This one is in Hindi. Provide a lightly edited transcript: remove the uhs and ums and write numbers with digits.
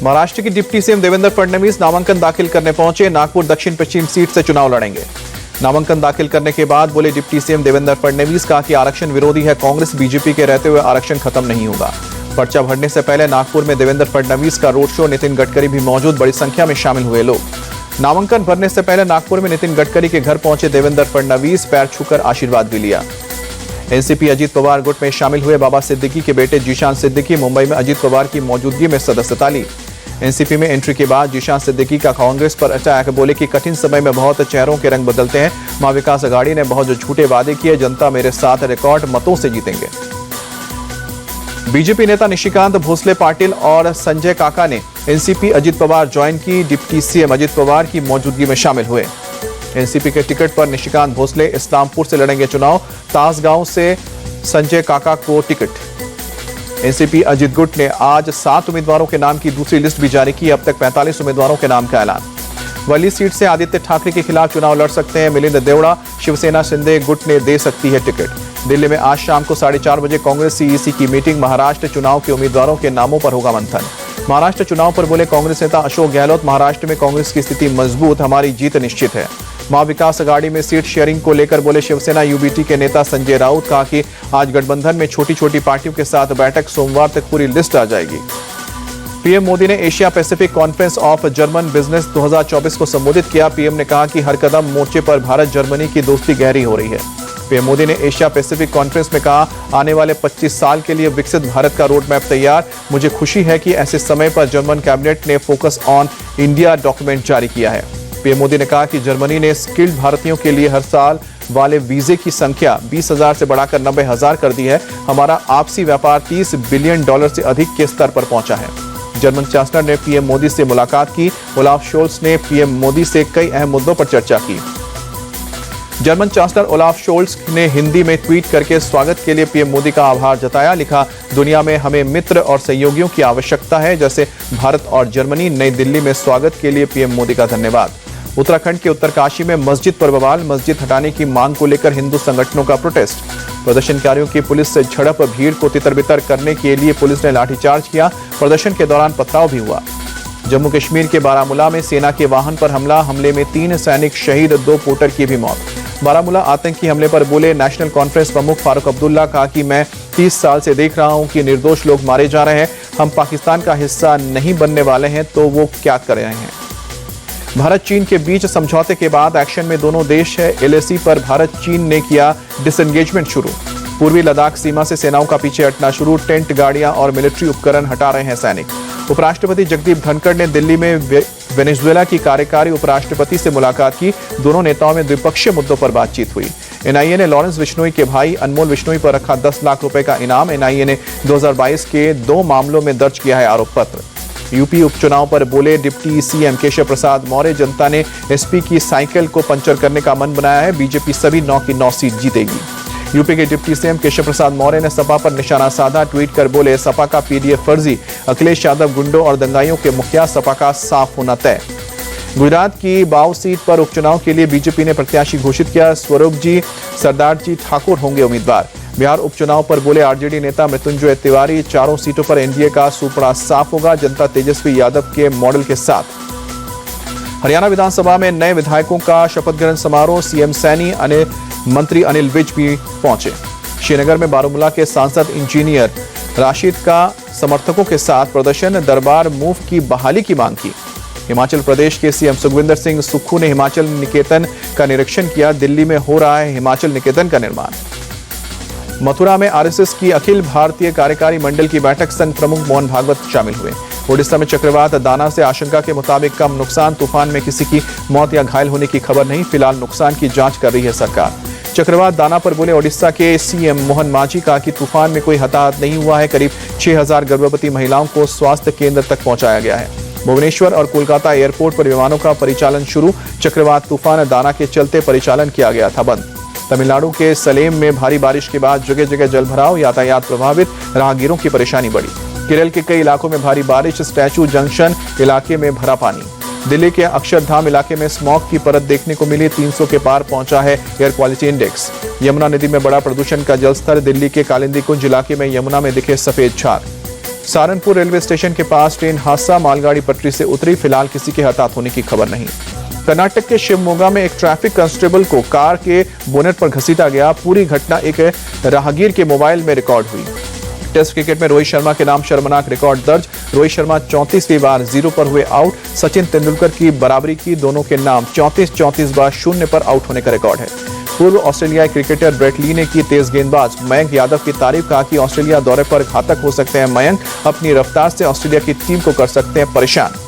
महाराष्ट्र की डिप्टी सीएम देवेंद्र फडणवीस नामांकन दाखिल करने पहुंचे। नागपुर दक्षिण पश्चिम सीट से चुनाव लड़ेंगे। नामांकन दाखिल करने के बाद बोले डिप्टी सीएम देवेंद्र फडणवीस, कहा कि आरक्षण विरोधी है कांग्रेस, बीजेपी के रहते हुए आरक्षण खत्म नहीं होगा। पर्चा भरने से पहले नागपुर में देवेंद्र फडणवीस का रोड शो, नितिन गडकरी भी मौजूद, बड़ी संख्या में शामिल हुए लोग। नामांकन भरने से पहले नागपुर में नितिन गडकरी के घर पहुंचे देवेंद्र फडणवीस, पैर छूकर आशीर्वाद भी लिया। एनसीपी अजीत पवार गुट में शामिल हुए बाबा सिद्दीकी के बेटे जीशान सिद्दीकी मुंबई में अजीत पवार की मौजूदगी में सदस्यता ली। एनसीपी में एंट्री के बाद जीशान सिद्दीकी का कांग्रेस पर अटैक, बोले कि कठिन समय में बहुत चेहरों के रंग बदलते हैं। महाविकास अघाड़ी ने बहुत झूठे वादे किए, जनता मेरे साथ रिकॉर्ड मतों से जीतेंगे। बीजेपी नेता निशिकांत भोसले पाटिल और संजय काका ने एनसीपी अजीत पवार ज्वाइन की। डिप्टी सीएम अजीत पवार की मौजूदगी में शामिल हुए। एनसीपी के टिकट पर निशिकांत भोसले इस्लामपुर से लड़ेंगे चुनाव। तासगांव से संजय काका को टिकट। एनसीपी अजीत गुट ने आज 7 उम्मीदवारों के नाम की दूसरी लिस्ट भी जारी की। अब तक 45 उम्मीदवारों के नाम का ऐलान। वली सीट से आदित्य ठाकरे के खिलाफ चुनाव लड़ सकते हैं मिलिंद देवड़ा। शिवसेना शिंदे गुट ने दे सकती है टिकट। दिल्ली में आज शाम को 4:30 बजे कांग्रेस सीईसी की मीटिंग। महाराष्ट्र चुनाव के उम्मीदवारों के नामों पर होगा मंथन। महाराष्ट्र चुनाव पर बोले कांग्रेस नेता अशोक गहलोत, महाराष्ट्र में कांग्रेस की स्थिति मजबूत, हमारी जीत निश्चित है। महाविकास अघाड़ी में सीट शेयरिंग को लेकर बोले शिवसेना यूबीटी के नेता संजय राउत, कहा कि आज गठबंधन में छोटी छोटी पार्टियों के साथ बैठक, सोमवार तक पूरी लिस्ट आ जाएगी। पीएम मोदी ने Asia Pacific conference of German business 2024 को संबोधित किया। पीएम ने कहा कि हर कदम मोर्चे पर भारत जर्मनी की दोस्ती गहरी हो रही है। पीएम मोदी ने एशिया पैसिफिक कॉन्फ्रेंस में कहा, आने वाले 25 साल के लिए विकसित भारत का रोड मैप तैयार। मुझे खुशी है कि ऐसे समय पर जर्मन कैबिनेट ने फोकस ऑन इंडिया डॉक्यूमेंट जारी किया है। पीएम मोदी ने कहा कि जर्मनी ने स्किल्ड भारतीयों के लिए हर साल वाले वीजे की संख्या 20,000 से बढ़ाकर 90,000 कर दी है। हमारा आपसी व्यापार $30 बिलियन से अधिक के स्तर पर पहुंचा है। जर्मन चांसलर ने पीएम मोदी से मुलाकात की। ओलाफ शोल्स ने पीएम मोदी से कई अहम मुद्दों पर चर्चा की। जर्मन चांसलर ओलाफ शोल्स ने हिंदी में ट्वीट करके स्वागत के लिए पीएम मोदी का आभार जताया। लिखा, दुनिया में हमें मित्र और सहयोगियों की आवश्यकता है जैसे भारत और जर्मनी। नई दिल्ली में स्वागत के लिए पीएम मोदी का धन्यवाद। उत्तराखंड के उत्तरकाशी में मस्जिद पर बवाल, मस्जिद हटाने की मांग को लेकर हिंदू संगठनों का प्रोटेस्ट। प्रदर्शनकारियों की पुलिस से झड़प, भीड़ को तितर-बितर करने के लिए पुलिस ने लाठीचार्ज किया। प्रदर्शन के दौरान पथराव भी हुआ। जम्मू कश्मीर के बारामूला में सेना के वाहन पर हमले में 3 सैनिक शहीद, 2 पोर्टर की भी मौत। बारामूला आतंकी हमले पर बोले नेशनल कॉन्फ्रेंस प्रमुख फारूक अब्दुल्ला, कहा कि मैं 30 साल से देख रहा हूं कि निर्दोष लोग मारे जा रहे हैं। हम पाकिस्तान का हिस्सा नहीं बनने वाले हैं तो वो क्या कर रहे हैं। भारत चीन के बीच समझौते के बाद एक्शन में दोनों देश है। एलएसी पर भारत चीन ने किया डिसएंगेजमेंट शुरू। पूर्वी लद्दाख सीमा से सेनाओं का पीछे हटना शुरू। टेंट, गाड़ियां और मिलिट्री उपकरण हटा रहे हैं सैनिक। उपराष्ट्रपति जगदीप धनखड़ ने दिल्ली में वेनेजुएला की कार्यकारी उपराष्ट्रपति से मुलाकात की। दोनों नेताओं में द्विपक्षीय मुद्दों पर बातचीत हुई। एनआईए ने लॉरेंस बिश्नोई के भाई अनमोल बिश्नोई पर रखा 10 लाख रुपए का इनाम। एनआईए ने 2022 के 2 मामलों में दर्ज किया है आरोप पत्र। यूपी उपचुनाव पर बोले डिप्टी सीएम केशव प्रसाद मौर्य, जनता ने एसपी की साइकिल को पंचर करने का मन बनाया है। बीजेपी सभी 9 की 9 सीट जीतेगी। यूपी के डिप्टी सीएम केशव प्रसाद मौर्य ने सपा पर निशाना साधा। ट्वीट कर बोले, सपा का पीडीएफ फर्जी, अखिलेश यादव गुंडों और दंगाइयों के मुखिया, सपा का साफ होना तय। गुजरात की बाव सीट पर उपचुनाव के लिए बीजेपी ने प्रत्याशी घोषित किया। स्वरूप जी सरदार जी ठाकुर होंगे उम्मीदवार। बिहार उपचुनाव पर बोले आरजेडी नेता मृत्युंजय तिवारी, 4 सीटों पर एनडीए का सूपड़ा साफ होगा। जनता तेजस्वी यादव के मॉडल के साथ। हरियाणा विधानसभा में नए विधायकों का शपथ ग्रहण समारोह। सीएम सैनी, मंत्री अनिल विज भी पहुंचे। श्रीनगर में बारामूला के सांसद इंजीनियर राशिद का समर्थकों के साथ प्रदर्शन। दरबार मूव की बहाली की मांग की। हिमाचल प्रदेश के सीएम सुखविंदर सिंह सुक्खू ने हिमाचल निकेतन का निरीक्षण किया। दिल्ली में हो रहा है हिमाचल निकेतन का निर्माण। मथुरा में आरएसएस की अखिल भारतीय कार्यकारी मंडल की बैठक, संघ प्रमुख मोहन भागवत शामिल हुए। ओडिशा में चक्रवात दाना से आशंका के मुताबिक कम नुकसान। तूफान में किसी की मौत या घायल होने की खबर नहीं। फिलहाल नुकसान की जांच कर रही है सरकार। चक्रवात दाना पर बोले ओडिशा के सीएम मोहन मांझी, कहा कि तूफान में कोई हताहत नहीं हुआ है। करीब 6000 गर्भवती महिलाओं को स्वास्थ्य केंद्र तक पहुंचाया गया है। भुवनेश्वर और कोलकाता एयरपोर्ट पर विमानों का परिचालन शुरू। चक्रवात तूफान दाना के चलते परिचालन किया गया था बंद। तमिलनाडु के सलेम में भारी बारिश के बाद जगह जगह जलभराव, यातायात प्रभावित, राहगीरों की परेशानी बढ़ी। केरल के कई इलाकों में भारी बारिश। स्टैचू जंक्शन इलाके में भरा पानी। दिल्ली के अक्षरधाम इलाके में स्मॉग की परत देखने को मिली। 300 के पार पहुंचा है एयर क्वालिटी इंडेक्स। यमुना नदी में बड़ा प्रदूषण का जलस्तर। दिल्ली के कालिंदी कुंज इलाके में यमुना में दिखे सफेद झाग। सहारनपुर रेलवे स्टेशन के पास ट्रेन हादसा, मालगाड़ी पटरी से उतरी, फिलहाल किसी के हताहत होने की खबर नहीं। कर्नाटक के शिवमोगा में एक ट्रैफिक कांस्टेबल को कार के बोनेट पर घसीटा गया। पूरी घटना एक राहगीर के मोबाइल में रिकॉर्ड हुई। टेस्ट क्रिकेट में रोहित शर्मा के नाम शर्मनाक रिकॉर्ड दर्ज। रोहित शर्मा 34वीं बार 0 पर हुए आउट। सचिन तेंदुलकर की बराबरी की। दोनों के नाम 34 बार 0 पर आउट होने का रिकॉर्ड है। पूर्व ऑस्ट्रेलियाई क्रिकेटर ब्रेट ली ने की तेज गेंदबाज मयंक यादव की तारीफ, कहा कि ऑस्ट्रेलिया दौरे पर घातक हो सकते हैं मयंक, अपनी रफ्तार से ऑस्ट्रेलिया की टीम को कर सकते हैं परेशान।